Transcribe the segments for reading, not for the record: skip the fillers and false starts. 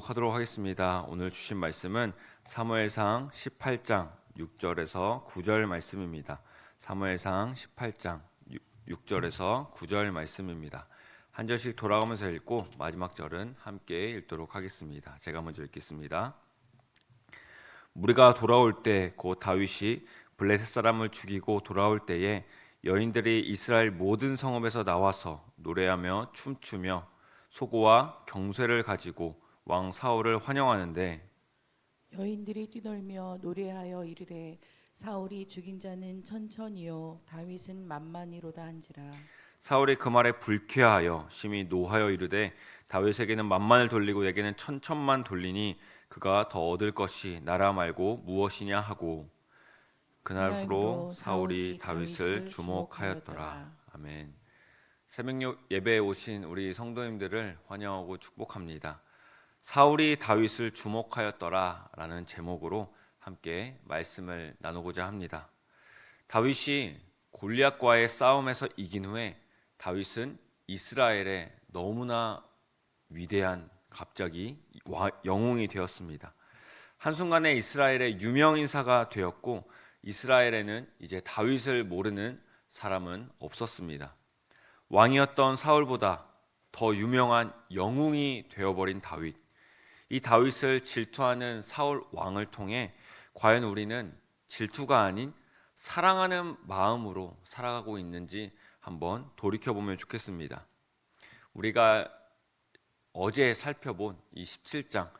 교독하도록 하겠습니다. 오늘 주신 말씀은 사무엘상 18장 6절에서 9절 말씀입니다. 사무엘상 18장 6절에서 9절 말씀입니다. 한 절씩 돌아가면서 읽고 마지막 절은 함께 읽도록 하겠습니다. 제가 먼저 읽겠습니다. 무리가 돌아올 때 곧 다윗이 블레셋 사람을 죽이고 돌아올 때에 여인들이 이스라엘 모든 성읍에서 나와서 노래하며 춤추며 소고와 경쇠를 가지고 왕 사울을 환영하는데, 여인들이 뛰놀며 노래하여 이르되 사울이 죽인 자는 천천히요 다윗은 만만히로다 한지라. 사울이 그 말에 불쾌하여 심히 노하여 이르되 다윗에게는 만만을 돌리고 내게는 천천만 돌리니 그가 더 얻을 것이 나라 말고 무엇이냐 하고, 그날 후로 사울이 다윗을 주목하였더라. 아멘. 새벽 예배에 오신 우리 성도님들을 환영하고 축복합니다. 사울이 다윗을 주목하였더라 라는 제목으로 함께 말씀을 나누고자 합니다. 다윗이 골리앗과의 싸움에서 이긴 후에 다윗은 이스라엘의 너무나 위대한 갑자기 영웅이 되었습니다. 한순간에 이스라엘의 유명인사가 되었고 이스라엘에는 이제 다윗을 모르는 사람은 없었습니다. 왕이었던 사울보다 더 유명한 영웅이 되어버린 다윗. 이 다윗을 질투하는 사울 왕을 통해 과연 우리는 질투가 아닌 사랑하는 마음으로 살아가고 있는지 한번 돌이켜보면 좋겠습니다. 우리가 어제 살펴본 이 17장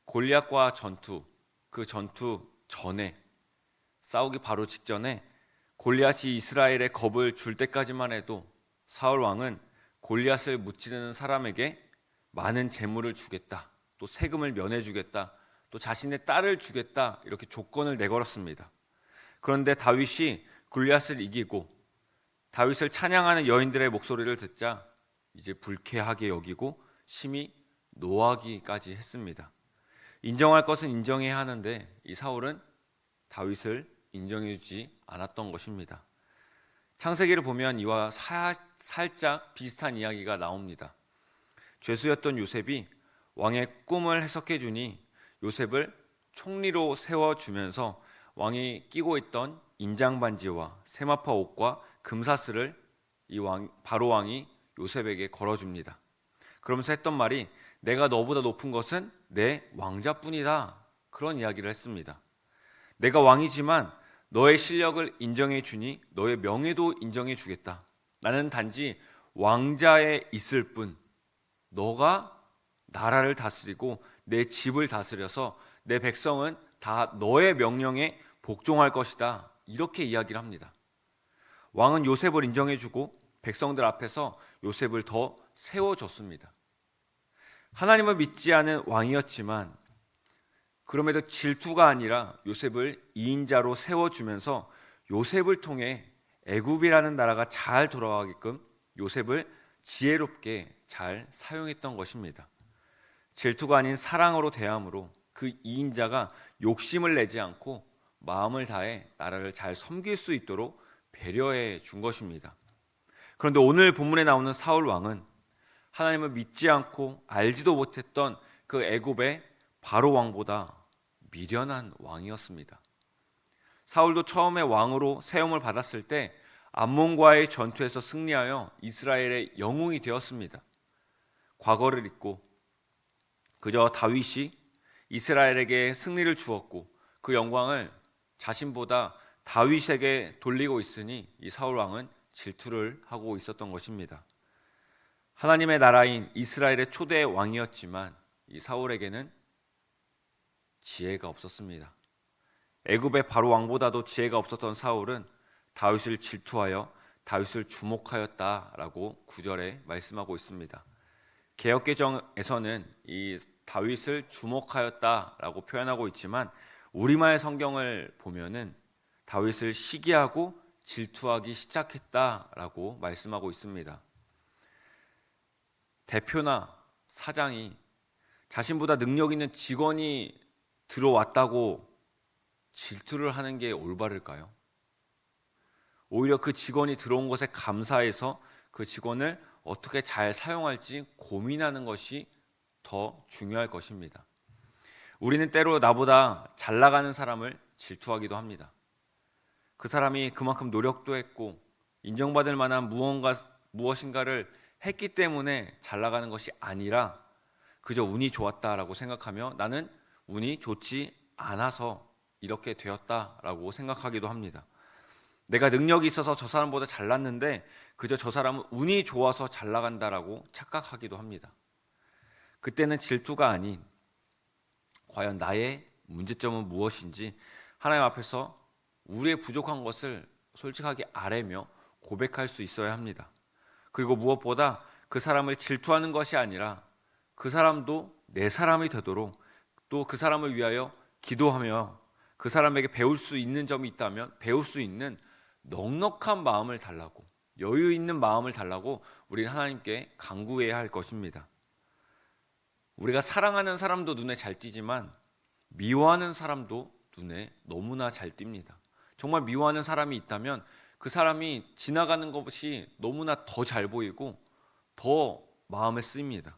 골리앗과 전투, 그 전투 전에 싸우기 바로 직전에 골리앗이 이스라엘에 겁을 줄 때까지만 해도 사울 왕은 골리앗을 무찌르는 사람에게 많은 재물을 주겠다, 또 세금을 면해주겠다, 또 자신의 딸을 주겠다, 이렇게 조건을 내걸었습니다. 그런데 다윗이 골리앗을 이기고 다윗을 찬양하는 여인들의 목소리를 듣자 이제 불쾌하게 여기고 심히 노하기까지 했습니다. 인정할 것은 인정해야 하는데 이 사울은 다윗을 인정해주지 않았던 것입니다. 창세기를 보면 이와 살짝 비슷한 이야기가 나옵니다. 죄수였던 요셉이 왕의 꿈을 해석해 주니 요셉을 총리로 세워주면서 왕이 끼고 있던 인장반지와 세마파 옷과 금사슬을 바로 왕이 요셉에게 걸어줍니다. 그러면서 했던 말이 내가 너보다 높은 것은 내 왕자뿐이다, 그런 이야기를 했습니다. 내가 왕이지만 너의 실력을 인정해 주니 너의 명예도 인정해 주겠다. 나는 단지 왕자에 있을 뿐 너가 나라를 다스리고 내 집을 다스려서 내 백성은 다 너의 명령에 복종할 것이다, 이렇게 이야기를 합니다. 왕은 요셉을 인정해주고 백성들 앞에서 요셉을 더 세워줬습니다. 하나님을 믿지 않은 왕이었지만 그럼에도 질투가 아니라 요셉을 이인자로 세워주면서 요셉을 통해 애굽이라는 나라가 잘 돌아가게끔 요셉을 지혜롭게 잘 사용했던 것입니다. 질투가 아닌 사랑으로 대함으로 그 이인자가 욕심을 내지 않고 마음을 다해 나라를 잘 섬길 수 있도록 배려해 준 것입니다. 그런데 오늘 본문에 나오는 사울 왕은 하나님을 믿지 않고 알지도 못했던 그 애굽의 바로 왕보다 미련한 왕이었습니다. 사울도 처음에 왕으로 세움을 받았을 때 암몬과의 전투에서 승리하여 이스라엘의 영웅이 되었습니다. 과거를 잊고 그저 다윗이 이스라엘에게 승리를 주었고 그 영광을 자신보다 다윗에게 돌리고 있으니 이 사울 왕은 질투를 하고 있었던 것입니다. 하나님의 나라인 이스라엘의 초대 왕이었지만 이 사울에게는 지혜가 없었습니다. 애굽의 바로 왕보다도 지혜가 없었던 사울은 다윗을 질투하여 다윗을 주목하였다라고 9절에 말씀하고 있습니다. 개역개정에서는 이 다윗을 주목하였다라고 표현하고 있지만 우리말 성경을 보면은 다윗을 시기하고 질투하기 시작했다라고 말씀하고 있습니다. 대표나 사장이 자신보다 능력 있는 직원이 들어왔다고 질투를 하는 게 올바를까요? 오히려 그 직원이 들어온 것에 감사해서 그 직원을 어떻게 잘 사용할지 고민하는 것이 더 중요할 것입니다. 우리는 때로 나보다 잘 나가는 사람을 질투하기도 합니다. 그 사람이 그만큼 노력도 했고 인정받을 만한 무엇인가를 했기 때문에 잘 나가는 것이 아니라 그저 운이 좋았다라고 생각하며 나는 운이 좋지 않아서 이렇게 되었다라고 생각하기도 합니다. 내가 능력이 있어서 저 사람보다 잘났는데 그저 저 사람은 운이 좋아서 잘 나간다라고 착각하기도 합니다. 그때는 질투가 아닌 과연 나의 문제점은 무엇인지 하나님 앞에서 우리의 부족한 것을 솔직하게 아뢰며 고백할 수 있어야 합니다. 그리고 무엇보다 그 사람을 질투하는 것이 아니라 그 사람도 내 사람이 되도록 또 그 사람을 위하여 기도하며 그 사람에게 배울 수 있는 점이 있다면 배울 수 있는 넉넉한 마음을 달라고, 여유 있는 마음을 달라고 우리는 하나님께 간구해야 할 것입니다. 우리가 사랑하는 사람도 눈에 잘 띄지만 미워하는 사람도 눈에 너무나 잘 띕니다. 정말 미워하는 사람이 있다면 그 사람이 지나가는 것이 너무나 더 잘 보이고 더 마음에 쓰입니다.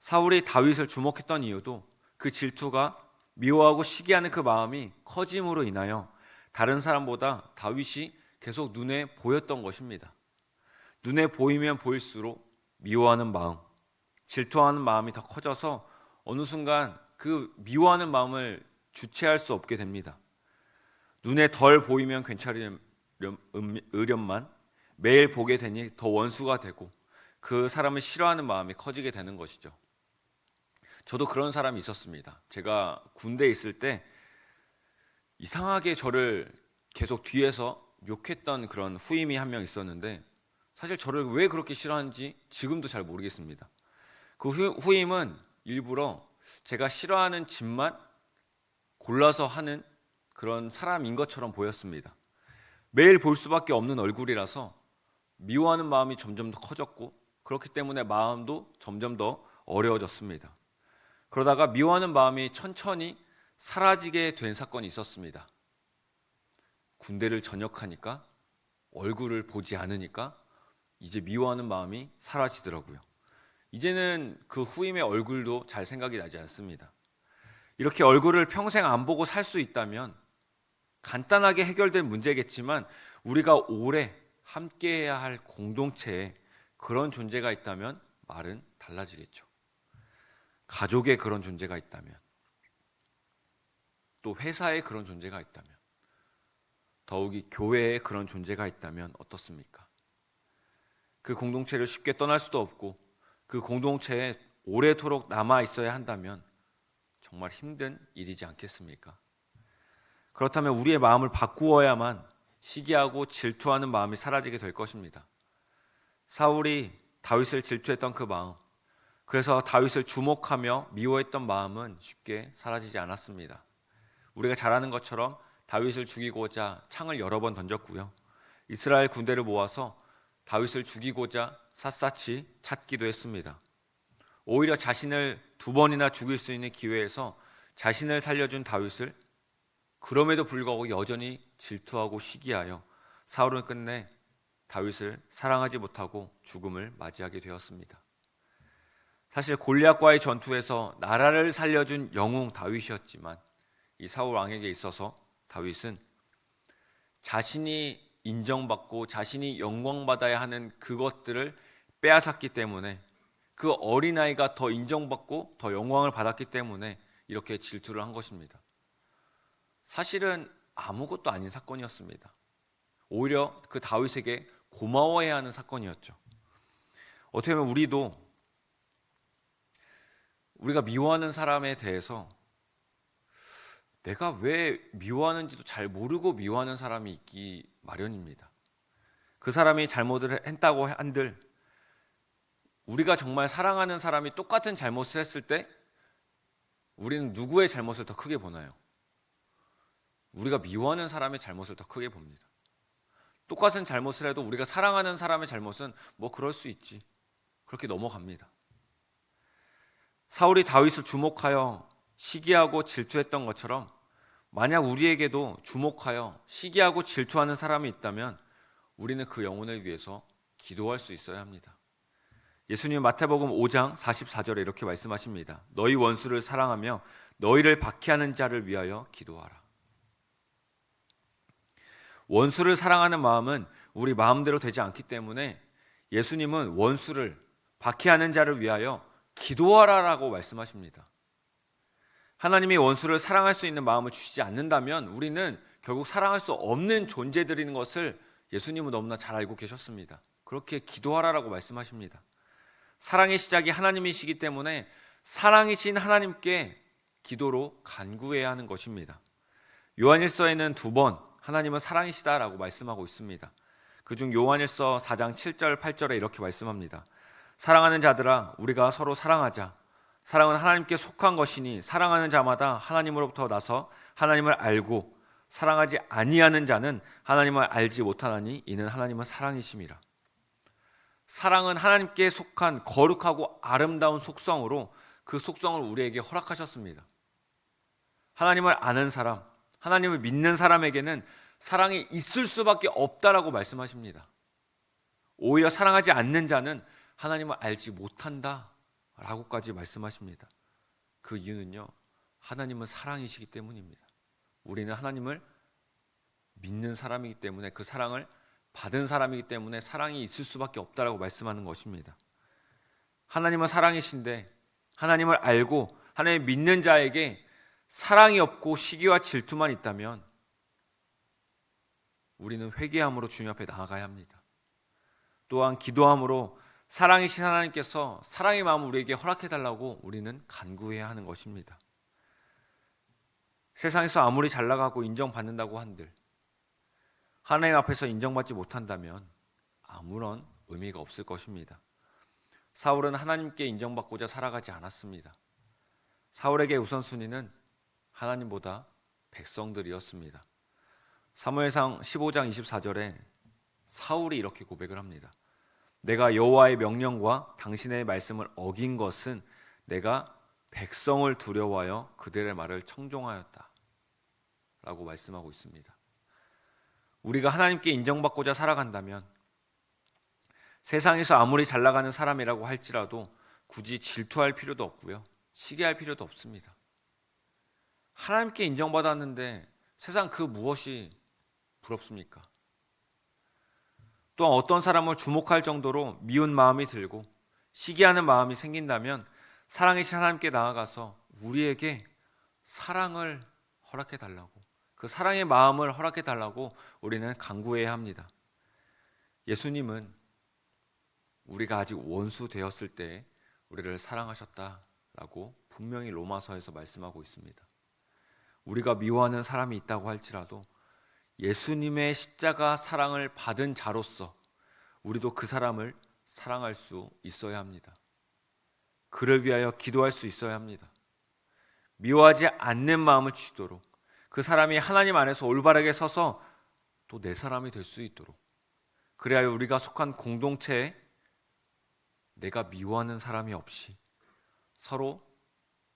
사울이 다윗을 주목했던 이유도 그 질투가 미워하고 시기하는 그 마음이 커짐으로 인하여 다른 사람보다 다윗이 계속 눈에 보였던 것입니다. 눈에 보이면 보일수록 미워하는 마음, 질투하는 마음이 더 커져서 어느 순간 그 미워하는 마음을 주체할 수 없게 됩니다. 눈에 덜 보이면 괜찮으련만 매일 보게 되니 더 원수가 되고 그 사람을 싫어하는 마음이 커지게 되는 것이죠. 저도 그런 사람이 있었습니다. 제가 군대에 있을 때 이상하게 저를 계속 뒤에서 욕했던 그런 후임이 한 명 있었는데 사실 저를 왜 그렇게 싫어하는지 지금도 잘 모르겠습니다. 그 후임은 일부러 제가 싫어하는 짓만 골라서 하는 그런 사람인 것처럼 보였습니다. 매일 볼 수밖에 없는 얼굴이라서 미워하는 마음이 점점 더 커졌고 그렇기 때문에 마음도 점점 더 어려워졌습니다. 그러다가 미워하는 마음이 천천히 사라지게 된 사건이 있었습니다. 군대를 전역하니까 얼굴을 보지 않으니까 이제 미워하는 마음이 사라지더라고요. 이제는 그 후임의 얼굴도 잘 생각이 나지 않습니다. 이렇게 얼굴을 평생 안 보고 살 수 있다면 간단하게 해결된 문제겠지만 우리가 오래 함께해야 할 공동체에 그런 존재가 있다면 말은 달라지겠죠. 가족에 그런 존재가 있다면 또 회사에 그런 존재가 있다면 더욱이 교회에 그런 존재가 있다면 어떻습니까? 그 공동체를 쉽게 떠날 수도 없고 그 공동체에 오래도록 남아 있어야 한다면 정말 힘든 일이지 않겠습니까? 그렇다면 우리의 마음을 바꾸어야만 시기하고 질투하는 마음이 사라지게 될 것입니다. 사울이 다윗을 질투했던 그 마음, 그래서 다윗을 주목하며 미워했던 마음은 쉽게 사라지지 않았습니다. 우리가 잘 아는 것처럼 다윗을 죽이고자 창을 여러 번 던졌고요. 이스라엘 군대를 모아서 다윗을 죽이고자 샅샅이 찾기도 했습니다. 오히려 자신을 2번이나 죽일 수 있는 기회에서 자신을 살려준 다윗을 그럼에도 불구하고 여전히 질투하고 시기하여 사울은 끝내 다윗을 사랑하지 못하고 죽음을 맞이하게 되었습니다. 사실 골리앗과의 전투에서 나라를 살려준 영웅 다윗이었지만 이 사울 왕에게 있어서 다윗은 자신이 인정받고 자신이 영광받아야 하는 그것들을 빼앗았기 때문에 그 어린아이가 더 인정받고 더 영광을 받았기 때문에 이렇게 질투를 한 것입니다. 사실은 아무것도 아닌 사건이었습니다. 오히려 그 다윗에게 고마워해야 하는 사건이었죠. 어떻게 보면 우리가 미워하는 사람에 대해서 내가 왜 미워하는지도 잘 모르고 미워하는 사람이 있기 마련입니다. 그 사람이 잘못을 했다고 한들 우리가 정말 사랑하는 사람이 똑같은 잘못을 했을 때 우리는 누구의 잘못을 더 크게 보나요? 우리가 미워하는 사람의 잘못을 더 크게 봅니다. 똑같은 잘못을 해도 우리가 사랑하는 사람의 잘못은 뭐 그럴 수 있지, 그렇게 넘어갑니다. 사울이 다윗을 주목하여 시기하고 질투했던 것처럼 만약 우리에게도 주목하여 시기하고 질투하는 사람이 있다면 우리는 그 영혼을 위해서 기도할 수 있어야 합니다. 예수님 마태복음 5장 44절에 이렇게 말씀하십니다. 너희 원수를 사랑하며 너희를 박해하는 자를 위하여 기도하라. 원수를 사랑하는 마음은 우리 마음대로 되지 않기 때문에 예수님은 원수를 박해하는 자를 위하여 기도하라라고 말씀하십니다. 하나님이 원수를 사랑할 수 있는 마음을 주시지 않는다면 우리는 결국 사랑할 수 없는 존재들인 것을 예수님은 너무나 잘 알고 계셨습니다. 그렇게 기도하라라고 말씀하십니다. 사랑의 시작이 하나님이시기 때문에 사랑이신 하나님께 기도로 간구해야 하는 것입니다. 요한일서에는 2번 하나님은 사랑이시다라고 말씀하고 있습니다. 그중 요한일서 4장 7절 8절에 이렇게 말씀합니다. 사랑하는 자들아 우리가 서로 사랑하자. 사랑은 하나님께 속한 것이니 사랑하는 자마다 하나님으로부터 나서 하나님을 알고 사랑하지 아니하는 자는 하나님을 알지 못하나니 이는 하나님은 사랑이심이라. 사랑은 하나님께 속한 거룩하고 아름다운 속성으로 그 속성을 우리에게 허락하셨습니다. 하나님을 아는 사람, 하나님을 믿는 사람에게는 사랑이 있을 수밖에 없다라고 말씀하십니다. 오히려 사랑하지 않는 자는 하나님을 알지 못한다 라고까지 말씀하십니다. 그 이유는요, 하나님은 사랑이시기 때문입니다. 우리는 하나님을 믿는 사람이기 때문에 그 사랑을 받은 사람이기 때문에 사랑이 있을 수밖에 없다라고 말씀하는 것입니다. 하나님은 사랑이신데 하나님을 알고 하나님 믿는 자에게 사랑이 없고 시기와 질투만 있다면 우리는 회개함으로 주님 앞에 나아가야 합니다. 또한 기도함으로 사랑이신 하나님께서 사랑의 마음을 우리에게 허락해달라고 우리는 간구해야 하는 것입니다. 세상에서 아무리 잘 나가고 인정받는다고 한들 하나님 앞에서 인정받지 못한다면 아무런 의미가 없을 것입니다. 사울은 하나님께 인정받고자 살아가지 않았습니다. 사울에게 우선순위는 하나님보다 백성들이었습니다. 사무엘상 15장 24절에 사울이 이렇게 고백을 합니다. 내가 여호와의 명령과 당신의 말씀을 어긴 것은 내가 백성을 두려워하여 그들의 말을 청종하였다 라고 말씀하고 있습니다. 우리가 하나님께 인정받고자 살아간다면 세상에서 아무리 잘 나가는 사람이라고 할지라도 굳이 질투할 필요도 없고요, 시기할 필요도 없습니다. 하나님께 인정받았는데 세상 그 무엇이 부럽습니까? 또한 어떤 사람을 주목할 정도로 미운 마음이 들고 시기하는 마음이 생긴다면 사랑이신 하나님께 나아가서 우리에게 사랑을 허락해 달라고, 그 사랑의 마음을 허락해 달라고 우리는 간구해야 합니다. 예수님은 우리가 아직 원수 되었을 때 우리를 사랑하셨다라고 분명히 로마서에서 말씀하고 있습니다. 우리가 미워하는 사람이 있다고 할지라도 예수님의 십자가 사랑을 받은 자로서 우리도 그 사람을 사랑할 수 있어야 합니다. 그를 위하여 기도할 수 있어야 합니다. 미워하지 않는 마음을 주시도록 그 사람이 하나님 안에서 올바르게 서서 또 내 사람이 될 수 있도록, 그래야 우리가 속한 공동체에 내가 미워하는 사람이 없이 서로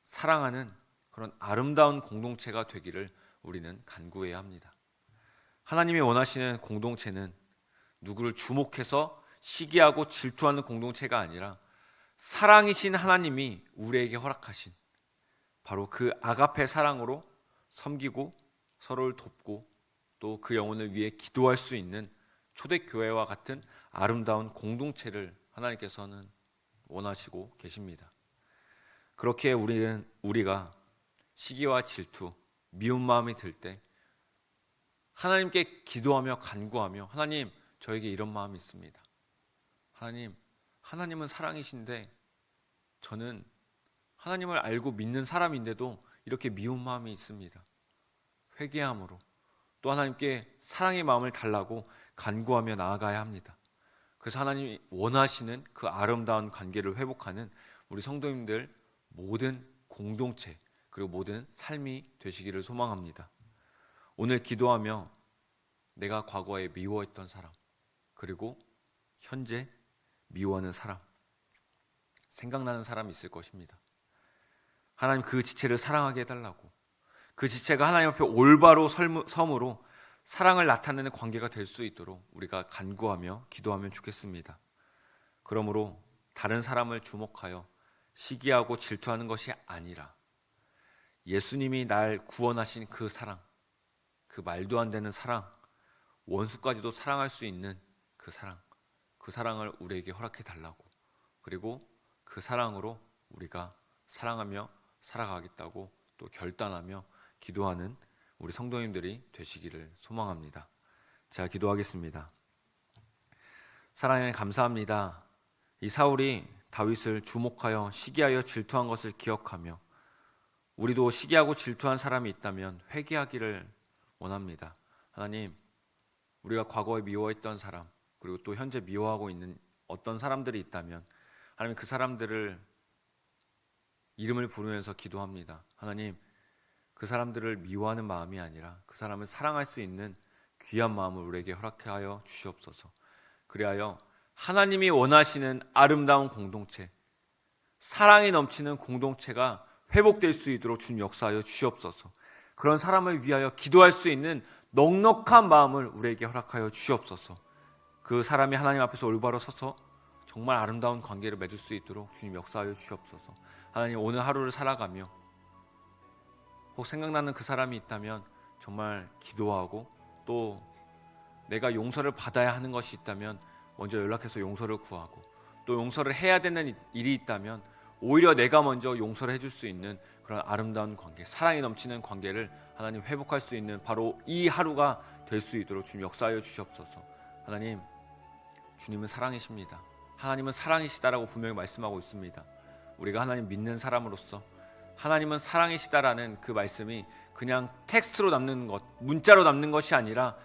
사랑하는 그런 아름다운 공동체가 되기를 우리는 간구해야 합니다. 하나님이 원하시는 공동체는 누구를 주목해서 시기하고 질투하는 공동체가 아니라 사랑이신 하나님이 우리에게 허락하신 바로 그 아가페 사랑으로 섬기고 서로를 돕고 또 그 영혼을 위해 기도할 수 있는 초대교회와 같은 아름다운 공동체를 하나님께서는 원하시고 계십니다. 그렇게 우리가 시기와 질투, 미운 마음이 들 때 하나님께 기도하며 간구하며, 하나님, 저에게 이런 마음이 있습니다. 하나님은 사랑이신데 저는 하나님을 알고 믿는 사람인데도 이렇게 미운 마음이 있습니다. 회개함으로 또 하나님께 사랑의 마음을 달라고 간구하며 나아가야 합니다. 그래서 하나님이 원하시는 그 아름다운 관계를 회복하는 우리 성도님들 모든 공동체 그리고 모든 삶이 되시기를 소망합니다. 오늘 기도하며 내가 과거에 미워했던 사람, 그리고 현재 미워하는 사람, 생각나는 사람이 있을 것입니다. 하나님 그 지체를 사랑하게 해달라고, 그 지체가 하나님 앞에 올바로 섬으로 사랑을 나타내는 관계가 될 수 있도록 우리가 간구하며 기도하면 좋겠습니다. 그러므로 다른 사람을 주목하여 시기하고 질투하는 것이 아니라 예수님이 날 구원하신 그 사랑, 그 말도 안 되는 사랑, 원수까지도 사랑할 수 있는 그 사랑을 우리에게 허락해 달라고, 그리고 그 사랑으로 우리가 사랑하며 살아가겠다고 또 결단하며 기도하는 우리 성도님들이 되시기를 소망합니다. 제가 기도하겠습니다. 사랑에 감사합니다. 이 사울이 다윗을 주목하여 시기하여 질투한 것을 기억하며 우리도 시기하고 질투한 사람이 있다면 회개하기를 원합니다. 하나님, 우리가 과거에 미워했던 사람, 그리고 또 현재 미워하고 있는 어떤 사람들이 있다면 하나님, 그 사람들을 이름을 부르면서 기도합니다. 하나님, 그 사람들을 미워하는 마음이 아니라 그 사람을 사랑할 수 있는 귀한 마음을 우리에게 허락하여 주시옵소서. 그리하여 하나님이 원하시는 아름다운 공동체, 사랑이 넘치는 공동체가 회복될 수 있도록 주님 역사하여 주시옵소서. 그런 사람을 위하여 기도할 수 있는 넉넉한 마음을 우리에게 허락하여 주시옵소서. 그 사람이 하나님 앞에서 올바로 서서 정말 아름다운 관계를 맺을 수 있도록 주님 역사하여 주시옵소서. 하나님, 오늘 하루를 살아가며 혹 생각나는 그 사람이 있다면 정말 기도하고, 또 내가 용서를 받아야 하는 것이 있다면 먼저 연락해서 용서를 구하고, 또 용서를 해야 되는 일이 있다면 오히려 내가 먼저 용서를 해줄 수 있는 그런 아름다운 관계, 사랑이 넘치는 관계를 하나님 회복할 수 있는 바로 이 하루가 될 수 있도록 주님 역사하여 주시옵소서. 하나님, 주님은 사랑이십니다. 하나님은 사랑이시다라고 분명히 말씀하고 있습니다. 우리가 하나님 믿는 사람으로서 하나님은 사랑이시다라는 그 말씀이 그냥 텍스트로 남는 것, 문자로 남는 것이 아니라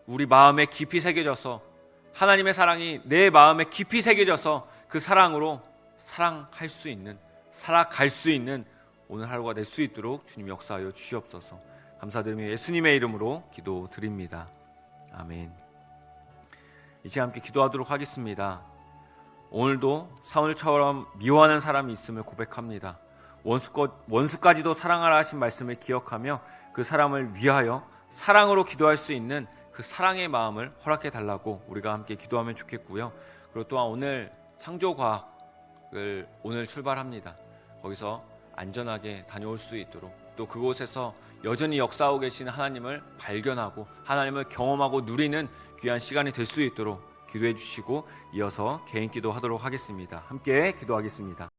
우리 마음에 깊이 새겨져서 하나님의 사랑이 내 마음에 깊이 새겨져서 그 사랑으로 사랑할 수 있는, 살아갈 수 있는 오늘 하루가 될 수 있도록 주님 역사하여 주시옵소서. 감사드리며 예수님의 이름으로 기도드립니다. 아멘. 이제 함께 기도하도록 하겠습니다. 오늘도 사울처럼 미워하는 사람이 있음을 고백합니다. 원수까지도 사랑하라 하신 말씀을 기억하며 그 사람을 위하여 사랑으로 기도할 수 있는 그 사랑의 마음을 허락해 달라고 우리가 함께 기도하면 좋겠고요. 그리고 또한 오늘 창조과학을 오늘 출발합니다. 거기서 안전하게 다녀올 수 있도록, 또 그곳에서 여전히 역사하고 계신 하나님을 발견하고 하나님을 경험하고 누리는 귀한 시간이 될 수 있도록 기도해 주시고, 이어서 개인 기도하도록 하겠습니다. 함께 기도하겠습니다.